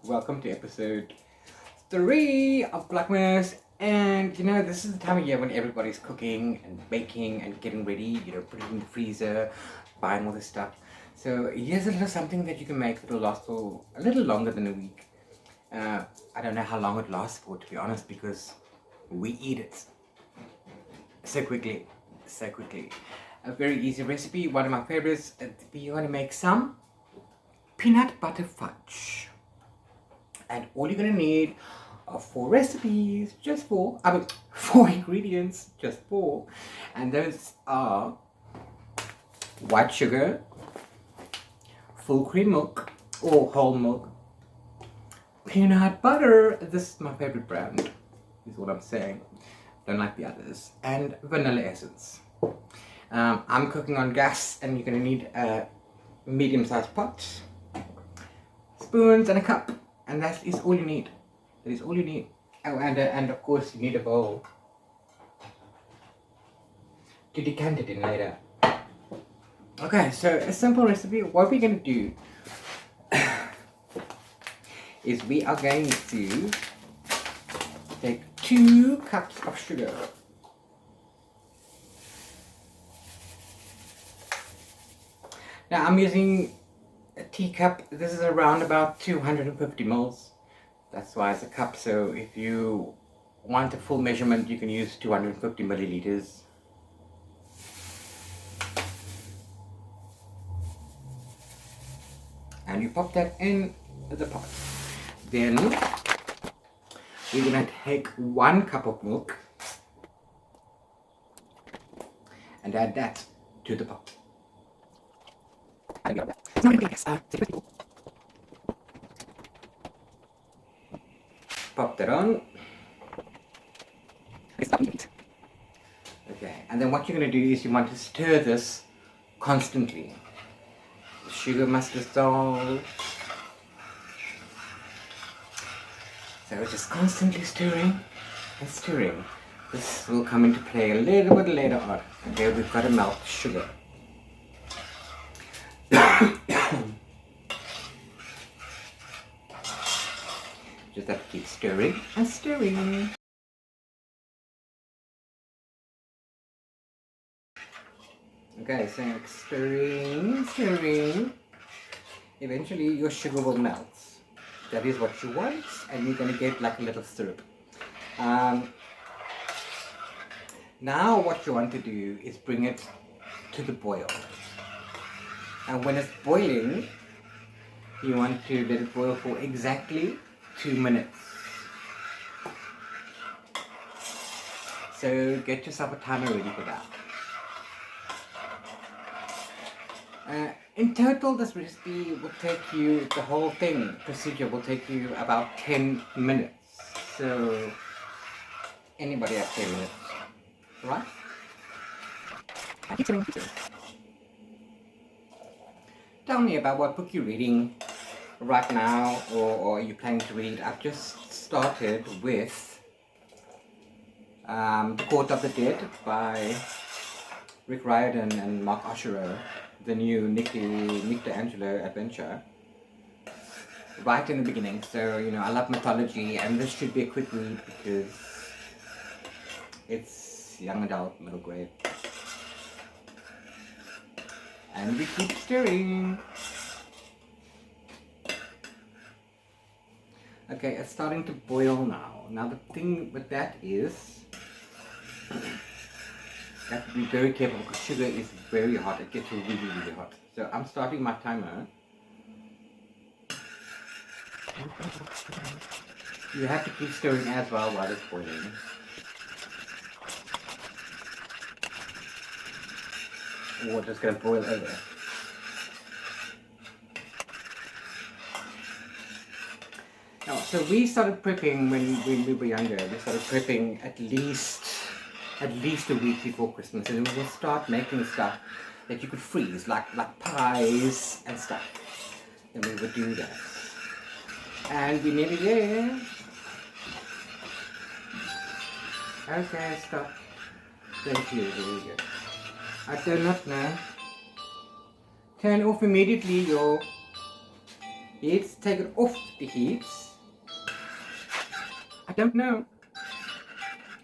welcome to episode 3 of Vlogmas. And this is the time of year when everybody's cooking and baking and getting ready, putting it in the freezer, buying all this stuff. So here's a little something that you can make that will last for a little longer than a week. I don't know how long it lasts for, to be honest, because we eat it so quickly. A very easy recipe, one of my favorites. You want to make some peanut butter fudge, and all you're going to need are 4 recipes, just 4, 4 ingredients, just 4, and those are white sugar, full cream milk or whole milk, peanut butter, this is my favorite brand, is what I'm saying, don't like the others, and vanilla essence. I'm cooking on gas, and you're going to need a medium-sized pot, spoons and a cup, and that is all you need. That is all you need. Oh, and of course you need a bowl to decant it in later. Okay, so a simple recipe. What we're going to do is we are going to take 2 cups of sugar. Now I'm using a teacup. This is around about 250 mils. That's why it's a cup. So if you want a full measurement, you can use 250 milliliters. And you pop that in the pot. Then we're going to take 1 cup of milk and add that to the pot. Pop that on. Okay, and then what you're going to do is you want to stir this constantly. The sugar must dissolve. So just constantly stirring and stirring. This will come into play a little bit later on. Okay, we've got to melt sugar. Just have to keep stirring and stirring. Okay, so stirring. Eventually your sugar will melt. That is what you want, and you're going to get like a little syrup. Now what you want to do is bring it to the boil. And when it's boiling, you want to let it boil for exactly 2 minutes. So get yourself a timer ready for that. In total, this recipe will take you, the whole procedure will take you about 10 minutes. So anybody has 10 minutes, right? Tell me about what book you're reading right now, or you planning to read. I've just started with The Court of the Dead by Rick Riordan and Mark Osherow, the new Nick D'Angelo adventure, right in the beginning. So I love mythology, and this should be a quick read because it's young adult, middle grade. And we keep stirring. Okay, it's starting to boil now. Now the thing with that is, you have to be very careful because sugar is very hot. It gets really, really hot. So I'm starting my timer. You have to keep stirring as well while it's boiling. Or just gonna boil over. Now, so we started prepping when we were younger. We started prepping at least a week before Christmas, and we will start making stuff that you could freeze, like pies and stuff. And we would do that. And we're nearly there. Okay, stop. Thank you, very good. I do not know. Turn off immediately your Let's take it off the heat. I don't know.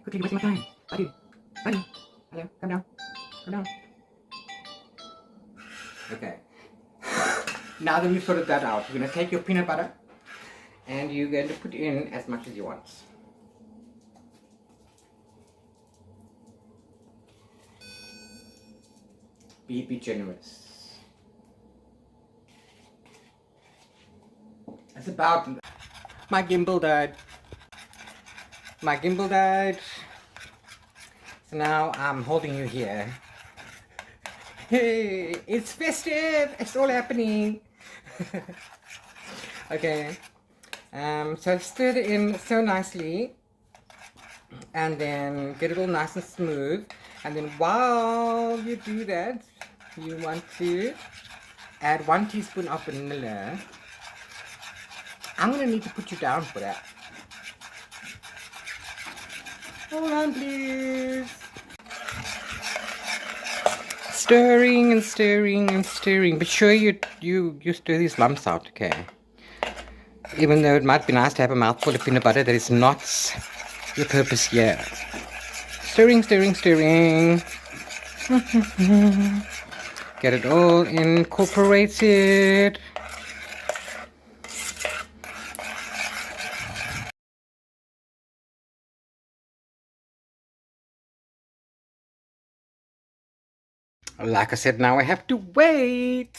Quickly, wasting my time. Buddy. Hello, come down. Come down. Okay. Now that we've sorted that out, you're going to take your peanut butter and you're going to put in as much as you want. Be generous. It's about... My gimbal died. My gimbal died. So now I'm holding you here. Hey, it's festive! It's all happening. Okay. So stir it in so nicely. And then get it all nice and smooth. And then while you do that, you want to add 1 teaspoon of vanilla. I'm going to need to put you down for that. Hold on, please. Stirring and stirring and stirring. Be sure you stir these lumps out, okay? Even though it might be nice to have a mouthful of peanut butter, that is not the purpose here. Stirring, stirring, stirring. Get it all incorporated. Like I said, now I have to wait.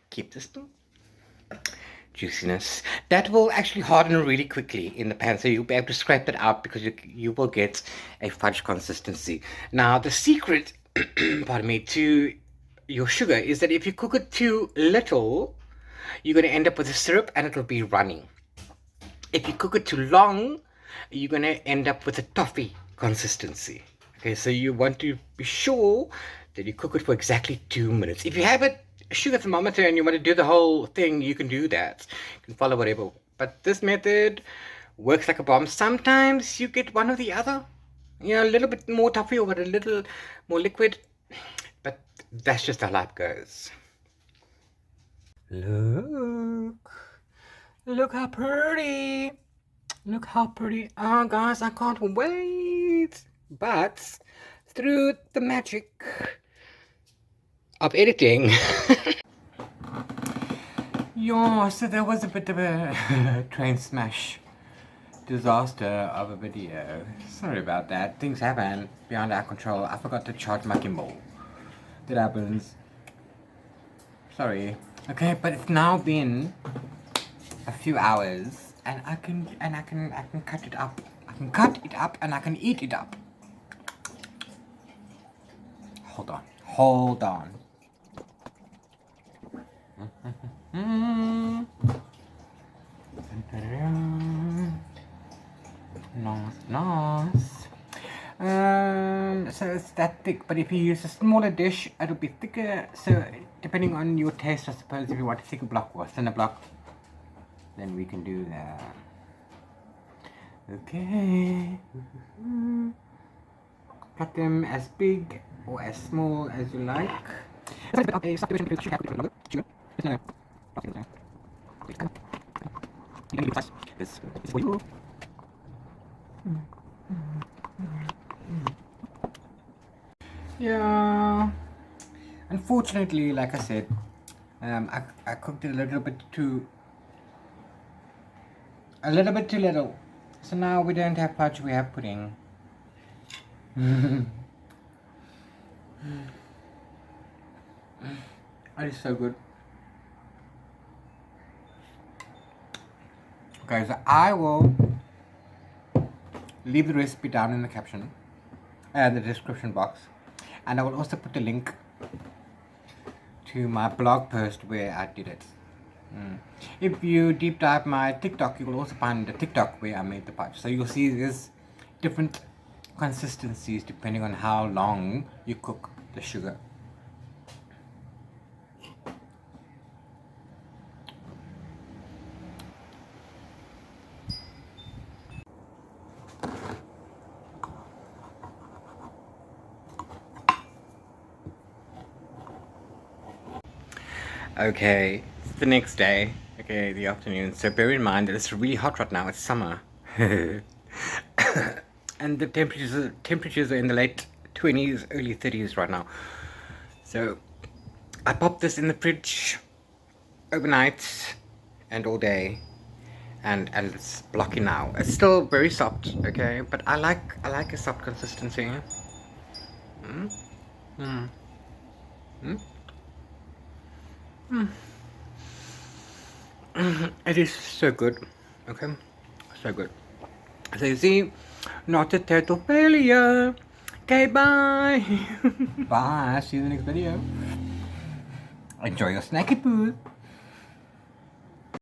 Keep this juiciness. That will actually harden really quickly in the pan, so you'll be able to scrape it out because you will get a fudge consistency. Now the secret, pardon me, to your sugar is that if you cook it too little, you're going to end up with a syrup and it'll be running. If you cook it too long, you're going to end up with a toffee consistency. Okay, so you want to be sure that you cook it for exactly 2 minutes. If you have a sugar thermometer and you want to do the whole thing, you can do that. You can follow whatever. But this method works like a bomb. Sometimes you get one or the other. You know, a little bit more toffee or a little more liquid. But that's just how life goes. Look how pretty. Look how pretty. Oh, guys, I can't wait. But through the magic of editing. Yeah, so there was a bit of a train smash disaster of a video. Sorry about that. Things happen beyond our control. I forgot to charge my gimbal. That happens. Sorry. Okay, but it's now been a few hours and I can cut it up. I can cut it up and I can eat it up. Hold on. Hold on. Nice. So it's that thick, but if you use a smaller dish, it'll be thicker. So depending on your taste, I suppose, if you want a thicker block or a thinner block, then we can do that. Okay. Cut them as big or as small as you like. It's a bit of a subdivision because you have to put it longer. Sugar. There's no. You don't need to this is for you. Yeah. Unfortunately, like I said, I cooked it a little bit too little. So now we don't have fudge, we have pudding. That is so good. Okay, so I will leave the recipe down in the caption and the description box, and I will also put the link to my blog post where I did it. If you deep dive my TikTok, you will also find the TikTok where I made the fudge. So you'll see there's different consistencies depending on how long you cook the sugar. Okay, it's the next day. Okay, the afternoon. So bear in mind that it's really hot right now. It's summer. And the temperatures are in the late 20s, early 30s right now. So I popped this in the fridge overnight and all day, and it's blocky now. It's still very soft, okay, but I like a soft consistency. Mm? Mm. Mm? Mm. It is so good, okay, so good. So you see, not a total failure. Okay, bye. Bye. See you in the next video. Enjoy your snacky food.